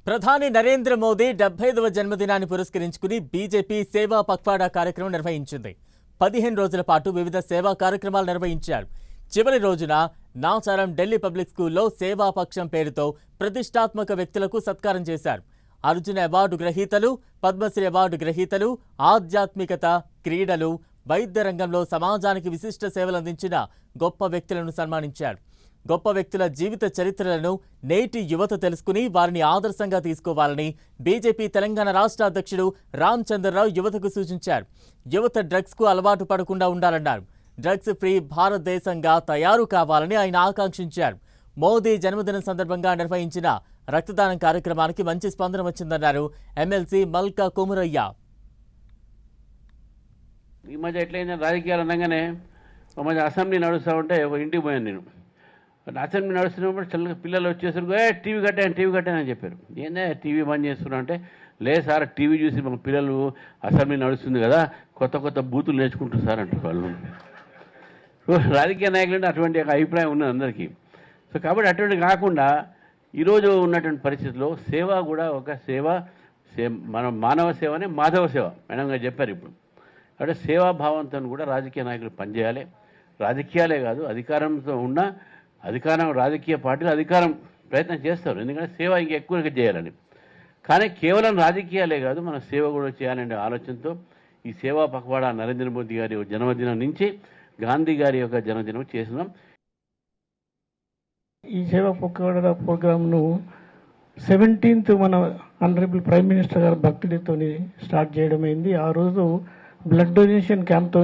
ప్రధాని నరేంద్ర మోదీ 75వ జన్మదినాన్ని పురస్కరించుకుని బీజేపీ సేవా పక్వాడా కార్యక్రమం నిర్వహించింది. 15 రోజుల పాటు వివిధ సేవా కార్యక్రమాలు నిర్వహించారు. చివరి రోజున నాచారం ఢిల్లీ పబ్లిక్ స్కూల్లో సేవా పక్షం పేరుతో ప్రతిష్టాత్మక వ్యక్తులకు సత్కారం చేశారు. అర్జున అవార్డు గ్రహీతలు, పద్మశ్రీ అవార్డు గ్రహీతలు, ఆధ్యాత్మికత, క్రీడలు, వైద్య రంగంలో సమాజానికి విశిష్ట సేవలు అందించిన గొప్ప వ్యక్తులను సన్మానించారు. గొప్ప వ్యక్తుల జీవిత చరిత్రలను నేటి యువత తెలుసుకుని వారిని ఆదర్శంగా తీసుకోవాలని బీజేపీ తెలంగాణ రాష్ట్ర అధ్యక్షుడు రామచంద్రరావు యువతకు సూచించారు. యువత డ్రగ్స్కు అలవాటు పడకుండా ఉండాలన్నారు. డ్రగ్స్ ఫ్రీ భారతదేశంగా తయారు కావాలని ఆయన ఆకాంక్షించారు. మోదీ జన్మదినం సందర్భంగా నిర్వహించిన రక్తదానం కార్యక్రమానికి మంచి స్పందన వచ్చిందన్నారు ఎమ్మెల్సీ మల్కా కుమరయ్య. ఈ మధ్య ఎట్లయినా రాజకీయాలు అనగానే ఒక మధ్య అసెంబ్లీ నడుస్తూ ఉంటే ఒక ఇంటికి పోయాను నేను. అసెంబ్లీ నడుస్తున్నప్పుడు చల్లగా పిల్లలు వచ్చేసరికి టీవీ కట్టాను అని చెప్పారు. ఏందే టీవీ బంద్ చేస్తున్నా అంటే, లేదు సార్ టీవీ చూసి మన పిల్లలు అసెంబ్లీ నడుస్తుంది కదా కొత్త బూతులు నేర్చుకుంటారు సార్ అంటారు వాళ్ళు. రాజకీయ నాయకులు అంటే అటువంటి అభిప్రాయం ఉన్నది అందరికీ. సో కాబట్టి అటువంటి కాకుండా ఈరోజు ఉన్నటువంటి పరిస్థితుల్లో సేవ కూడా ఒక సేవ, మన మానవ సేవనే మాధవ సేవ మేడం గారు చెప్పారు. ఇప్పుడు అంటే సేవాభావంతో కూడా రాజకీయ నాయకులు పనిచేయాలి. రాజకీయాలే కాదు, అధికారంతో ఉన్న రాజకీయ పార్టీలు అధికారం ప్రయత్నం చేస్తారు, ఎందుకంటే సేవ ఇంకా ఎక్కువగా చేయాలని. కానీ కేవలం రాజకీయాలే కాదు, మన సేవ కూడా చేయాలనే ఆలోచనతో ఈ సేవా పక్వాడా నరేంద్ర మోదీ గారి జన్మదినం నుంచి గాంధీ గారి యొక్క జన్మదినం చేసినాం. ఈ సేవా పక్వాడా ప్రోగ్రామ్ను 17th మన ఆనరబుల్ ప్రైమ్ మినిస్టర్ గారు బర్త్డేతో స్టార్ట్ చేయడం అయింది. ఆ రోజు బ్లడ్ డొనేషన్ క్యాంప్తో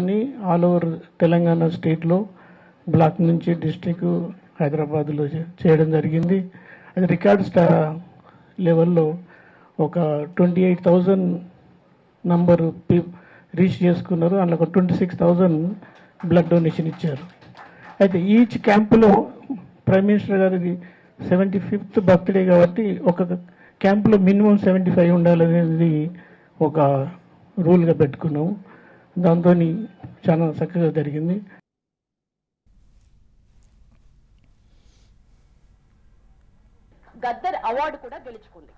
ఆల్ ఓవర్ తెలంగాణ స్టేట్లో బ్లాక్ నుంచి డిస్టిక్ హైదరాబాద్లో చేయడం జరిగింది. అది రికార్డ్ లెవెల్లో ఒక 28,000 నంబరు రీచ్ చేసుకున్నారు. అందులో ఒక 26,000 బ్లడ్ డొనేషన్ ఇచ్చారు. అయితే ఈచ్ క్యాంపులో ప్రైమ్ మినిస్టర్ గారిది 75th బర్త్డే కాబట్టి ఒక క్యాంపులో మినిమం 75 ఉండాలనేది ఒక రూల్గా పెట్టుకున్నాము. దాంతో చాలా చక్కగా జరిగింది. గద్దర్ అవార్డు కూడా గెలుచుకుంది.